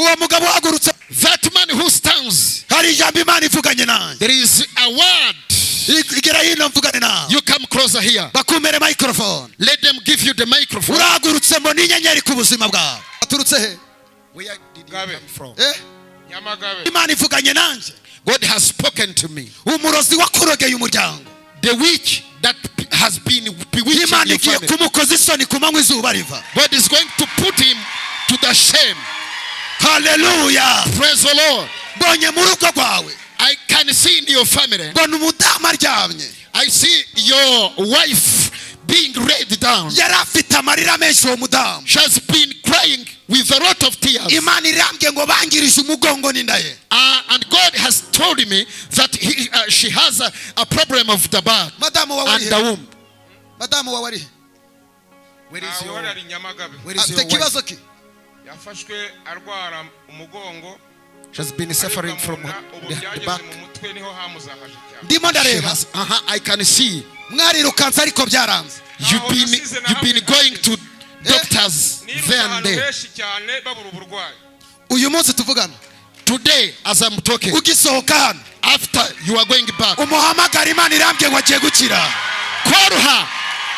uwo mugabo uhagurutse, that man who stands, hari ijambo Imana ivuganye nanjye. there is a word. Igera hino mvugane nawe. You come closer here. Bakumere microphone. Let them give you the microphone. Urahagurutse mbona inyenyeri ku buzima bwawe. Aturutse he? Where did you come from? Imana ivuganye nanjye. God has spoken to me. Umurozi wakurogeye umuryango. The witch that has been bewitching Imana your igiye family. kumukoza isoni ku manywa izuba riva. God is going to put him to the shame. Hallelujah. Praise the Lord. Bonye mu rugo rwawe. I can see in your family. Mbona umudamu aryamye. I see your wife being laid down. Yari afite amarira menshi uwo mudamu. She has been crying with a lot of tears. Imana irambye ngo bangirije umugongo n'inda ye. And God has told me that she has a problem of the back Madamu wawe and the womb. Madamu wawe ari. Where is your Afite kibazo ki? Yafashwe arwara umugongo. She has been suffering from the back. Ndimo ndareba. I can see. Mwarirukanse ariko byaranze. You've been going to doctors there and there. Uyu munsi tuvugana. Today as I'm talking, ugisohoka hano, after you are going back, umuhamagara Imana irambye ngo agiye gukira. Call her,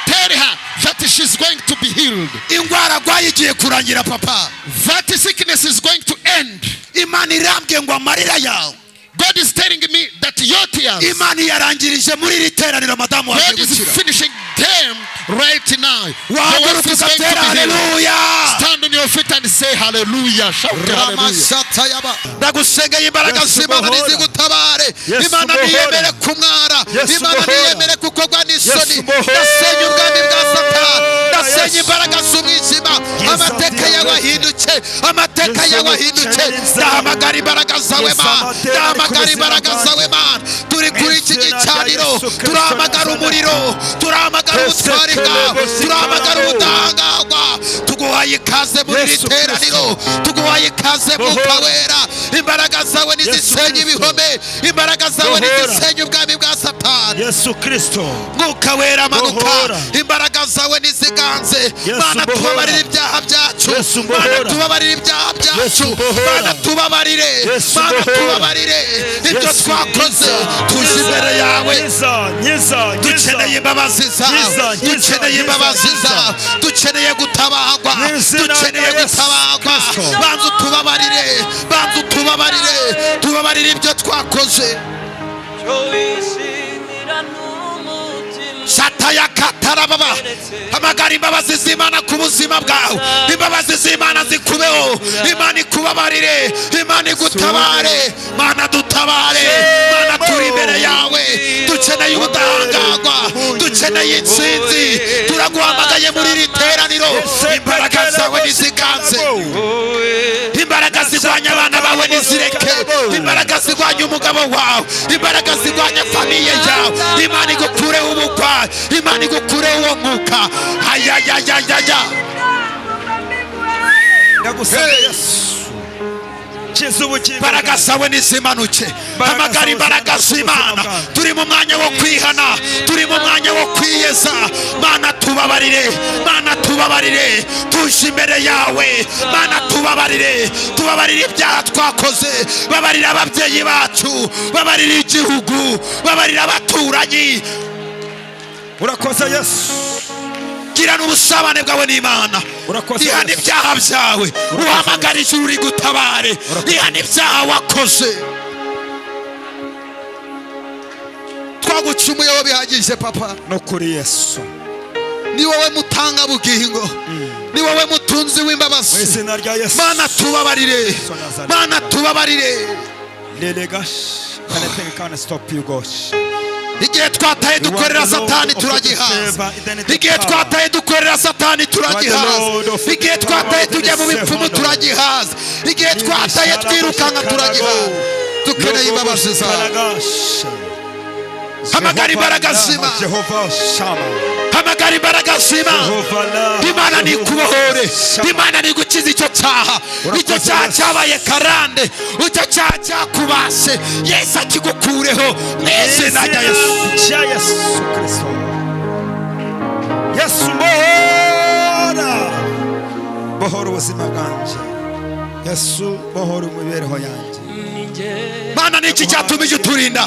tell her that she's going to be healed. Ingwara arwaye igiye kurangira papa. That sickness is going to end. Imana irambye ngo amarira yawe. God is telling me that your tears, Imana yarangirije muri iri teraniro madamu waje God is gukira. finishing them right now. Wahaguruka ugatera haleluya. Stand on your feet and say hallelujah. Shout hallelujah. Ndagusengeye imbaraga z'Imana nizigutabare. Imana niyemere kumwara. Imana niyemere kukogwa n'isoni. Ndasenye ubwami bwa Satani. Ndasenye imbaraga z'umwijima. Amateka yawe ahinduke. Amateka yawe ahinduke. Ndahamagara imbaraga zawe Mana. Ndahamagara imbaraga zawe Mana. Turi kuri iki gicaniro. Turahamagara umuriro. Turahamagara ubutwari bwawe. Turahamagara ubudahangarwa. Tuguhaye ikaze muri iri teraniro. Tuguhaye ikaze Mwuka Wera. Imbaraga zawe nizisenye ibihome. Imbaraga zawe nizisenye ubwami bwa Satani. Yesu Kristo. Mwuka Wera manuka. Imbaraga zawe niziganze. Mana tubabarire ibyaha byacu. Mana tubabarire ibyaha byacu. Mana tubabarire. Mana tubabarire ibyo twakoze. Tuje imbere yawe. Dukeneye imbabazi zawe. Dukeneye imbabazi zawe. Dukeneye gutabagwa. Dukeneye gutabagwa. Banza utubabarire. Banza utubabarire. Tubabarire ibyo twakoze. Shataya katarababa. Hamagara imbabazi z'Imana ku buzima bwawe. Imbabazi z'Imana zikubeho. Imana ikubabarire. Imana igutabare. Mana dutabare. Mana turi imbere yawe. Dukeneye ubudahangarwa. Dukeneye intsinzi. Turaguhamagaye muri iri teraniro. Imbaraga zawe niziganze. Imbaraga zirwanya abana bawe nizireke. Imbaraga zirwanya umugabo wawe. Imbaraga zirwanya famiye yawe. Imana igukureho ubugwa. Imana igukureho uwo mwuka. Ayayayayaya. Ndagusaba Yesu. Imbaraga zawe nizimanuke. Hamagara imbaraga z'Imana. Turi mu mwanya wo kwihana. Turi mu mwanya wo kwiyeza. Mana tubabarire. Mana tubabarire. Tuje imbere yawe. Mana tubabarire. Tubabarire ibyaha twakoze. Babarira ababyeyi bacu. Babarira igihugu. Babarira abaturanyi. Urakoze Yesu. Girana ubusabane bwawe n'Imana. Ihana ibyaha byawe. Uhamagara ijuru rigutabare. Ihana ibyaha wakoze. Twagucumuyeho bihagije papa. No kuri Yesu. Ni wowe mutanga bugingo. Ni wowe mutunzi w'imbabazi. Mwizina rya Yesu. Mana tubabarire. Mana tubabarire. Lelegash. Anything can stop you gosh. Igihe twataye dukorera Satani turagihaza. Igihe twataye dukorera Satani turagihaza. Igihe twataye tujya mu bipfumu turagihaza. Igihe twataye twirukanka turagihaza. Dukeneye imbabazi zawe. Hamagara imbaraga z'Imana. Hamagara imbaraga z'Imana. Imana nikubohore. Imana nigukiza icyo cyaha. Icyo cyaha cyabaye karande. Icyo cyaha cyakubase. Yesu akigukureho. Mwizina rya Yesu. Yesu Kristo. Yesu bohora. Bohora ubuzima bwanjye. Yesu bohora imibereho yanjye. Mana niki cyatumije uturinda,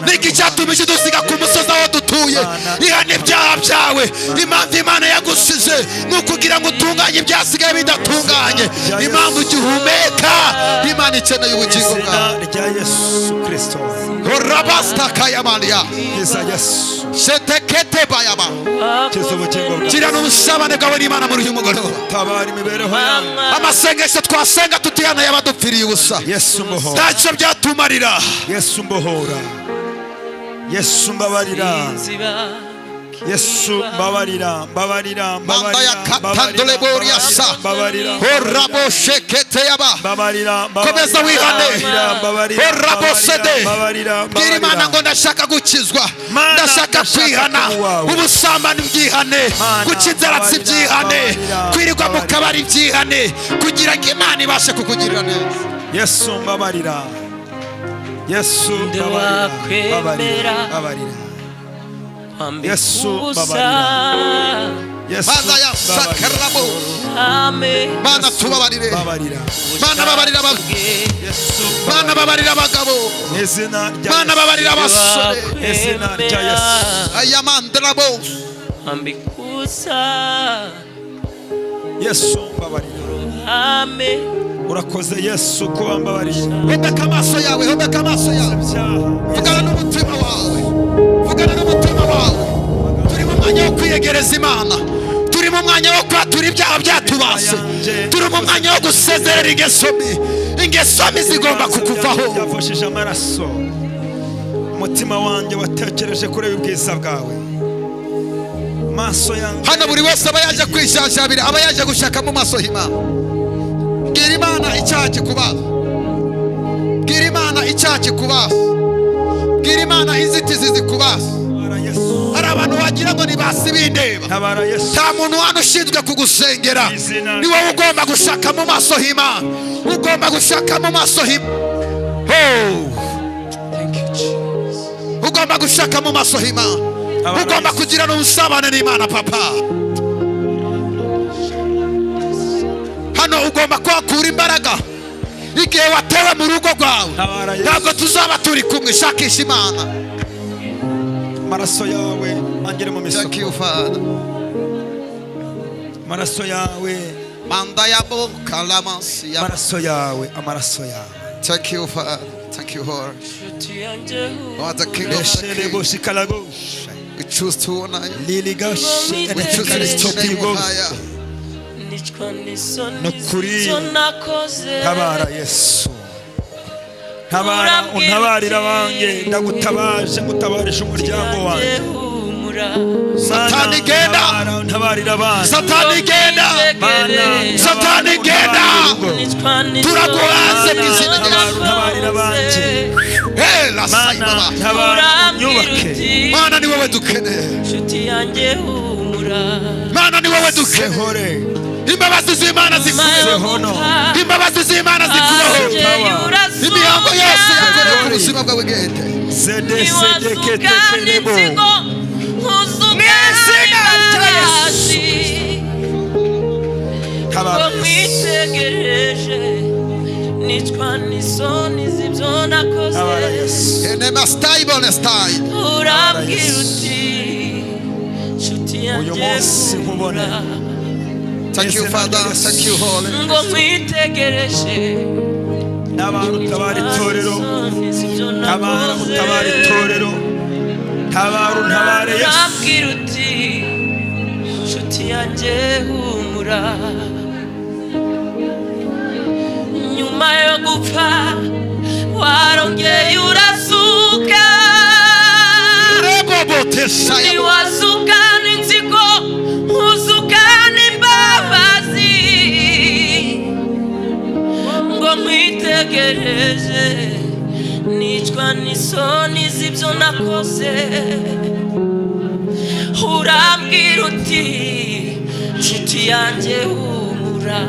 niki cyatumije dusiga ku musozi aho dutuye. Ihane ibyaha byawe. Impamvu Imana yagusize ni ukugira ngo utunganye ibyasigaye bidatunganye. Impamvu ugihumeka, Imana ikeneye ubugingo bwawe. Rya Yesu Kristo. Rabasta kayamania. Yesu Yesu. Shetekete bayama. Yesu ubugingo bwawe. Gira n'ubusabane bwawe n'Imana muri uyu mugoroba. Tabara imibereho yanjye. Amasengesho twasenga tutihana y'abadupfiriye ubusa. Yesu mbohora. Ntacyo byatumarira. Yesu mbohora. Yesu mbabarira. Yesu mbabarira, mbabarira, Manda katandole boriasa. mbabarira. Horabo shekete yaba. Mbabarira, Komeza wihane. mbabarira. Horabo sede. Mbabarira, Bwira Imana ngo ndashaka gukizwa. Ndashaka kwihana. Ubusambane bwihane. Guca inzaratsi byihane. Kwirirwa mu kabari byihane. Kugira ngo Imana ibashe kukugirira neza. Yesu mbabarira. Yesu mbabarira. Mbabarira. Mbabarira. Yesu mbabarira. Yesu Mana ya sakarabo. Mana tubabarire. mbabarira. Mana babarira abagabo. Yesu Mana babarira abagabo. izina rya Mana babarira abasore. izina rya Yesu. Ayamandrabo. Yesu mbabarira. Urakoze Yesu kuba mbabariye. Hobeka amaso yawe, hobeka amaso yawe. Vugana n'umutima wawe. Vugana n'umutima wawe. Turi mu mwanya wo kwiyegereza Imana. Turi mu mwanya wo kwatura ibyaha byatubase. Turi mu mwanya wo gusezerera ingeso mbi. Ingeso mbi zigomba kukuvaho. Yafashije amaraso. Umutima wanjye watekereje kureba ubwiza bwawe. Maso yanjye. Hano buri wese aba yaje kwishashabira, aba yaje gushaka mu maso h'Imana. Bwira Imana icyaha kikubaza. Bwira Imana icyaha kikubaza. Bwira Imana inzitizi zikubaza. Hari abantu wagira ngo ntibasi bindeba. Nta muntu hano ushinzwe kugusengera. Ni wowe ugomba gushaka mu maso h'Imana. Ugomba gushaka mu maso h'Imana. Ugomba gushaka mu maso h'Imana. Ugomba kugira n'ubusabane n'Imana papa. Hano ugomba kwakura imbaraga. Igihe watewe mu rugo rwawe ntabwo tuzaba turi kumwe. Shakisha Imana. Amaraso yawe angere mu misoko. Thank you Father. Amaraso yawe. Manda yabo kalamasi. Amaraso yawe. Amaraso yawe. Thank you Father. Thank you Lord. Lord the King of Kings. We choose to honor you. Lily gosh. We choose to lift your name higher. Nukuri. Tabara Yesu. Tabara untabarira bange. Ndagutabaje ngutabarisha umuryango wanjye. Satani genda. Untabarira bange. Satani genda. Satani genda. Turaguhaze mu izina rya Yesu. Untabarira bange. Hey la sayibaba. Tabara unyubake. Mana ni wowe dukeneye. Mana ni wowe dukeneye. Imbabazi z'Imana zikubeho. Imbabazi z'Imana zikubeho. Imihango yose yakorewe ku buzima bwawe gende. Uyu munsi nkubona. Thank you Father, thank you Holy. Tabara utabara itorero. Tabara utabara itorero. Tabara untabare Yesu. Nyuma yo gupfa warongeye urasuka. Niwazuka n'inzigo, uzuka n'imbabazi. Ngo mwitegereze, nicwa n'isoni z'ibyo nakoze. Urambwira uti, nshuti yanjye humura.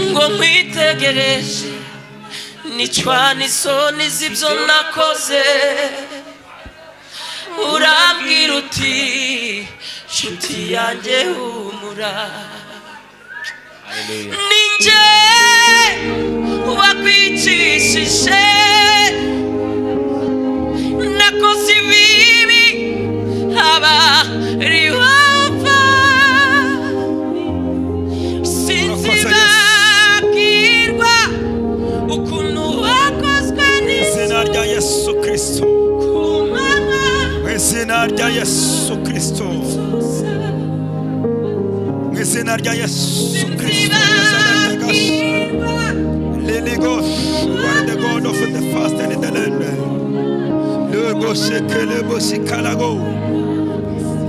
Ngo mwitegereze, nicwa n'isoni z'ibyo nakoze. Urambwira uti, nshuti yanjye humura. ninjye wakwicishije nakoze ibibi haba riwapfa sinzibagirwa ukuntu wakozwe izina rya Yesu Kristo kumama izina rya Yesu Kristo izina rya Yesu Kristo Lily God, you are the God of the fast and the land. Lord God, shekele bosi kalago.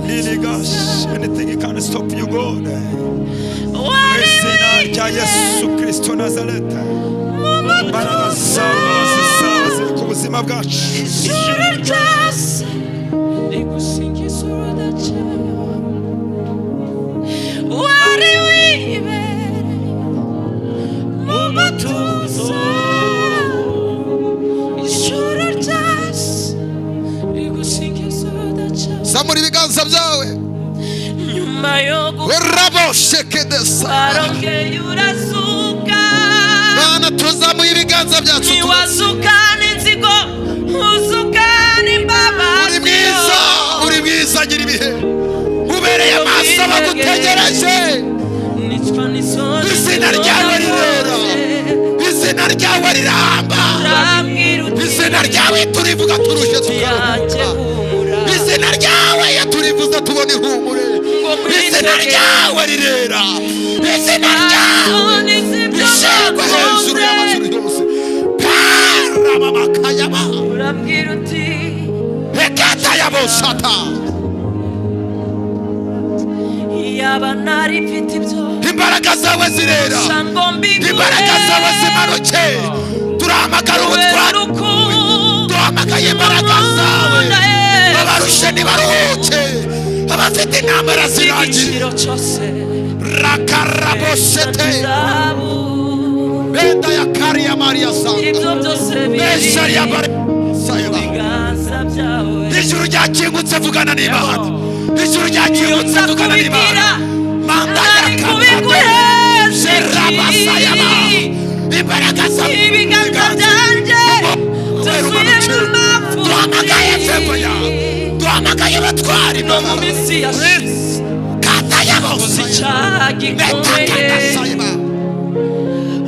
Lily gosh, anything can stop you, God. Izina rya Yesu Kristo Nazareth. Imbaraga zawe zisaze ku buzima bwacu. ijuru ryose rigusingiza urudaca wari wibereye mu matuzo ijuru ryose rigusingiza urudaca zamura ibiganza byawe nyuma yo urabo shekedesa warongeye urazuka bana tuzamuye ibiganza byacu ntiwazukana inzigo uzukana imbabazi uri mwiza gira ibihe ubereye amaso bagutegereje izina ryawe rirera izina ryawe riramba izina ryawe turivuga turushe tukaruhuka izina ryawe iyo turivuze tubona ihumure izina ryawe rirera izina ryawe rishegwe hejuru y'amajuru yose karabamakayaba urambwira uti ekata yabosata yaba nari mfite ibyo imbaraga zawe zirera imbaraga zawe zimanuke turahamagara ubutwari duhamagaye imbaraga zawe abarushe nibaruhuke abafite intambara zirangiye igiciro cyose rakarabosete benda ya kari ya mariya santa ibyo byose mesha biri ya bari sayaba ibiganza byawe ijuru ryakingutse vugana n'Imana ijuru ryakingutse vugana n'Imana manda ya kabagwe serabasayaba imbaraga zawe ibiganza byanjye tuzuye mu mafu duhamagaye febo yawe duhamagaye abatwari no mu minsi yashize kata yabose icyaha gikomeye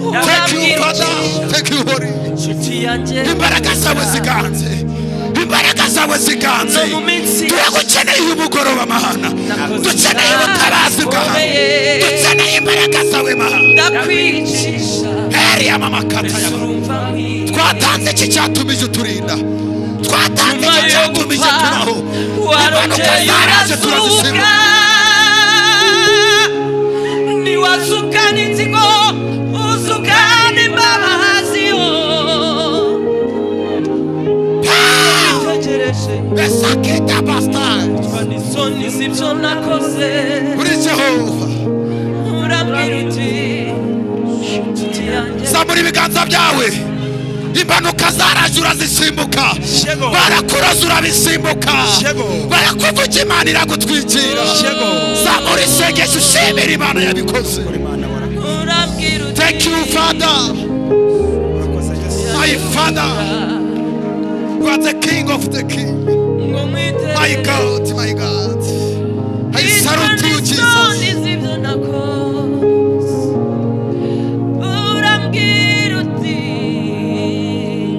Thank you, Father. Thank you, Holy. inshuti yanjye Imbaraga zawe ziganze. Imbaraga zawe ziganze. Turagukeneye umugoroba mahana. Dukeneye ubutabazi bwawe. Dukeneye imbaraga zawe mahana. ndakwicisha Heri ya mama kata ya mama. Twatanze iki cyatumije turinda. Twatanze iki cyatumije tubaho. Impanuka zaraje turazisiba. niwazukana inzigo uzukana imbabazi tegereje Besakita bastard. n'isoni z'ibyo nakoze Uri Jehova. urambwira uti inshuti yanjye Zamura ibiganza byawe. Impanuka zaraje urazisimbuka. Barakuroza urabisimbuka. Barakuvuga Imana iragutwikira. Zamura isengesho ushimira Imana yabikoze. urambwira uti Thank you, Father. My Father. You are the King of the King. ngo My God, my God. I salute you, Jesus. z'ibyo nakoze urambwira uti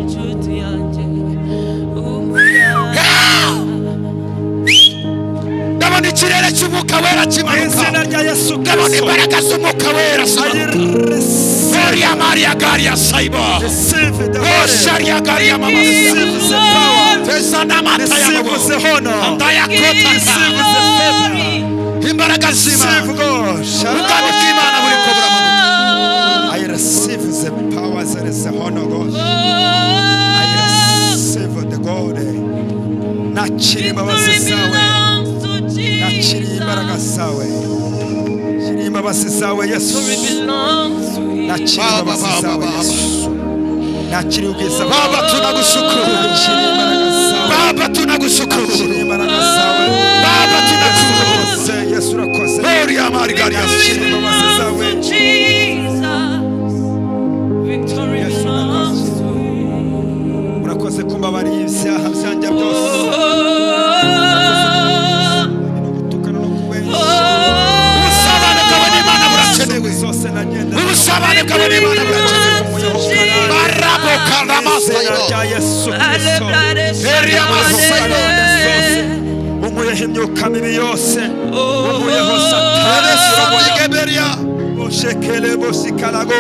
inshuti yanjye Ndabona ikirere cy'umwuka wera kimanuka. izina rya Yesu Ndabona Kristo imbaraga z'umwuka wera zimanuka. Maria Maria Garia Saiba. receive the Oh, honor Sharia Garia Mama. receive the power Tesa namata ya receive Baba. the honor Andaya kota. receive the favor Imbaraga receive z'Imana. God Ubwami bw'Imana buri ko buramanuka. I receive the powers and the honor God I receive the God nakira imbabazi zawe nakira imbaraga zawe nakira imbabazi zawe Yesu nakira imbabazi zawe Yesu nakira ubwiza bwawe Baba tunagushukuru. nakira imbaraga zawe Baba tunagushukuru. nakira imbaraga zawe Baba tunakushukuru. Yesu urakoze Maria Maria Garia nakira imbabazi zawe ubusabane bwabo n'Imana burakize. Barabo karamasaya. Eria masaya. Umuyeho imyuka mibi yose, umuyeho satani Geberia. ushekele bosikalago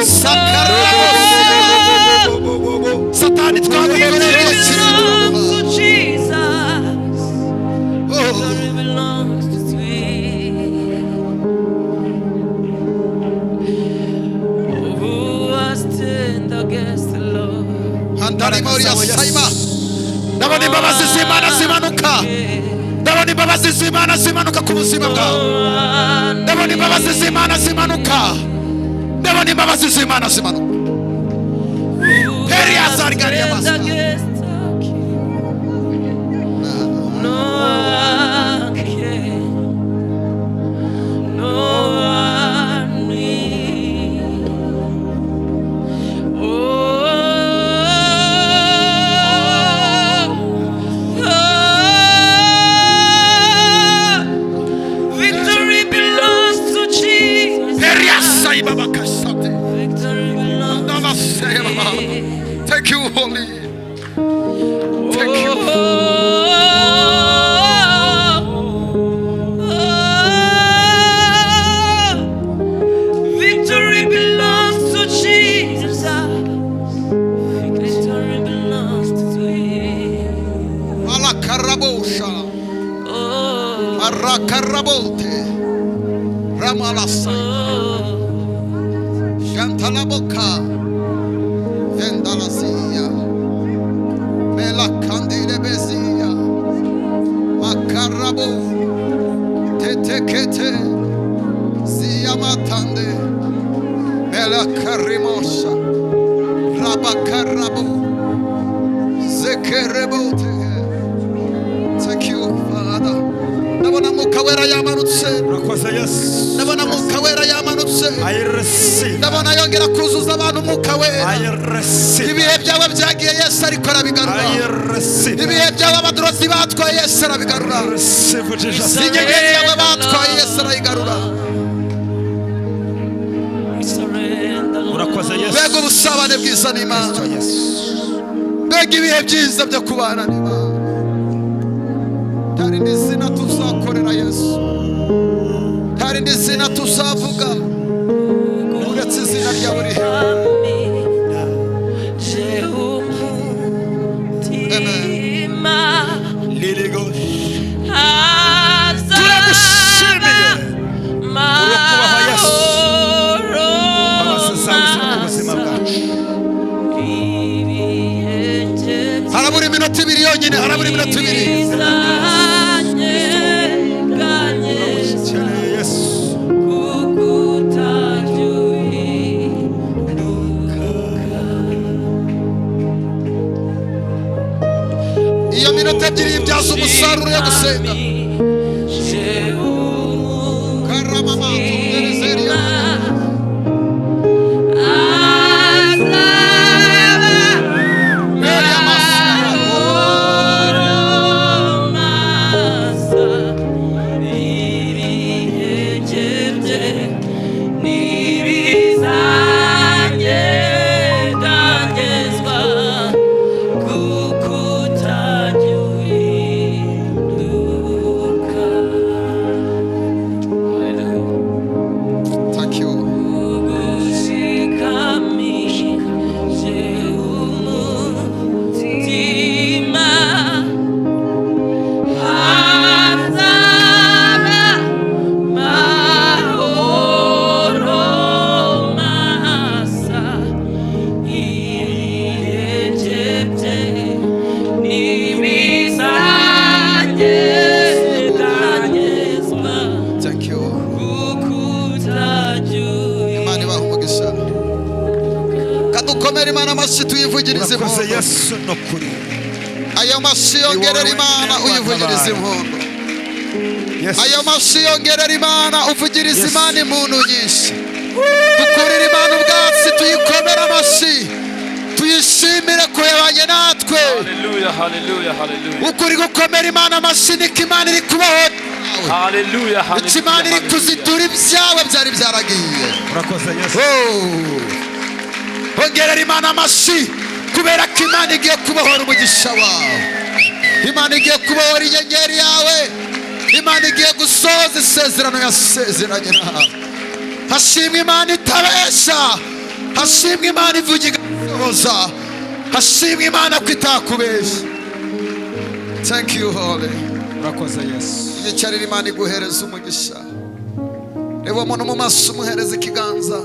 Satani twagukoreye iki? Handari Moria Saima. Ndabona imbabazi z'Imana zimanuka. Ndabona imbabazi z'Imana zimanuka ku buzima bwawe. Ndabona imbabazi z'Imana zimanuka. Ndabona imbabazi z'Imana zimanuka. Peria Zargaria Masa. Thank you, Holy. Thank you. Victory belongs to Jesus. Victory belongs to Him. Malakarabosha. Marakarabote. Ramalasa. Shantalaboka. Vendalasia. Melakandile bezia. Makarabo. Tetekete. Ziyamatande. Melakarimosha. Rabakarabo. Zekerebote. Thank you, Father. Ndabona Mwuka Wera yamanutse. Ndabona Mwuka Wera yamanutse. Ndabona yongera kuzuza abantu Mwuka Wera. Ibihe byawe byagiye Yesu ariko arabigarura. Ibihe byawe abadurozi batwaye Yesu arabigarura. Inyenyeri yawe batwaye Yesu arayigarura. Mbega ubusabane bwiza n'Imana. Mbega ibihe byiza byo kubana n'Imana. Tarindi zina tuzakorera Yesu. Tarindi zina tuzavuga. Uretse izina ryawe rihe. Harabura iminota ibiri yonyine, harabura iminota ibiri. Iyo minota ebyiri ibyaza umusaruro yo gusenga. Karamama tunezeria. Ayo mashyi yongerera Imana uyivugiriza impundu. Ayo mashyi yongerera Imana uvugiriza Imana impundu nyinshi. Dukurire Imana ubwatsi tuyikomere amashyi. Tuyishimire ko yabanye natwe. Hallelujah, hallelujah, hallelujah. Ukuri gukomera Imana amashyi niko Imana iri kubaho. Hallelujah, hallelujah. Imana iri kuzitura ibyawe byari byaragiye. Urakoze Yesu. Oh. ongerera Imana amashyi kubera ko Imana igiye kubohora umugisha wawe. Imana igiye kubohora inyenyeri yawe. Imana igiye gusohoza isezerano yasezeranye nawe. Hashimwe Imana itabesha. Hashimwe Imana ivuga igasohoza. Hashimwe Imana ko itakubesha. Thank you Holy. urakoze Yesu. Yicarira Imana iguhereza umugisha. Reba umuntu mu maso umuhereza ikiganza.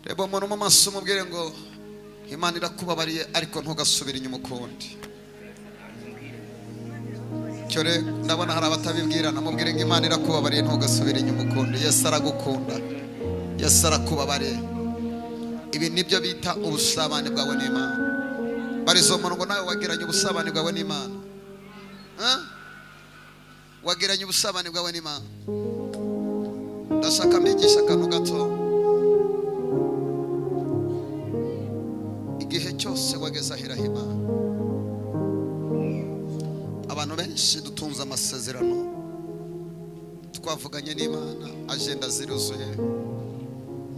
Reba umuntu mu maso umubwire ngo Imana irakubabariye ariko ntugasubire inyuma ukundi. Cyore ndabona hari abatabibwirana, mubwire ngo Imana irakubabariye ntugasubire inyuma ukundi. Yesu aragukunda. Yesu arakubabariye. Ibi nibyo bita ubusabane bwawe n'Imana. Barizo umuntu ngo nawe wagiranye ubusabane bwawe n'Imana. Wagiranye ubusabane bwawe n'Imana. Ndashaka mbigisha akantu gato. Igihe cyose wageze ahera Imana. Abantu benshi dutunze amasezerano, twavuganye n'Imana, agenda ziruzuye.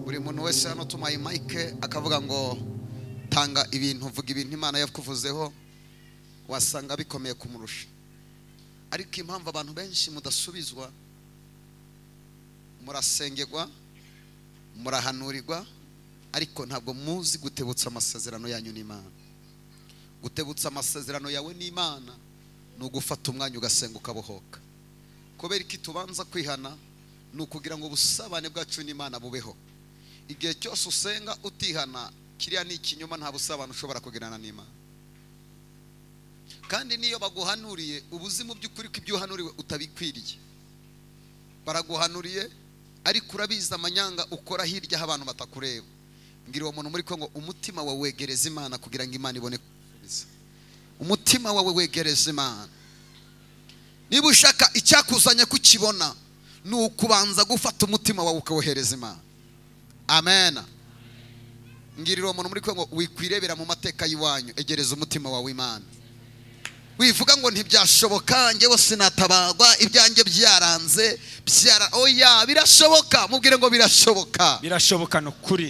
Buri muntu wese hano tumaye mike akavuga ngo tanga ibintu, vuga ibintu Imana yakuvuzeho, wasanga bikomeye kumurusha. Ariko impamvu abantu benshi mudasubizwa, murasengerwa, murahanurirwa, ariko ntabwo muzi gutebutsa amasezerano yanyu n'Imana. Gutebutsa amasezerano yawe n'Imana ni ugufata umwanya ugasenga ukabohoka. Kubera iki tubanza kwihana, ni ukugira ngo ubusabane bwacu n'Imana bubeho. Igihe cyose usenga utihana, kiriya ni ikinyoma, nta busabane ushobora kugirana n'Imana. Kandi niyo baguhanuriye, ubuzima by'ukuri ko ibyo uhanuriwe utabikwiriye. Baraguhanuriye ariko urabiza amanyanga ukora hirya abantu batakureba. Ngira uwo muntu muri Kongo, umutima wawe wegereza Imana kugira ngo Imana ibone kugusubiza. Umutima wawe wegereza Imana. Niba ushaka icyakuzanye kukibona, ni ukubanza gufata umutima wawe ukawohereza Imana. Amen. Ngirira uwo muntu muri Kongo, wikwirebera mu mateka y'iwanyu, egereza umutima wawe Imana. Wivuga ngo ntibyashoboka, njyewe sinatabagwa, ibyanjye byaranze, oya birashoboka. Mubwire ngo birashoboka. Birashoboka no kuri.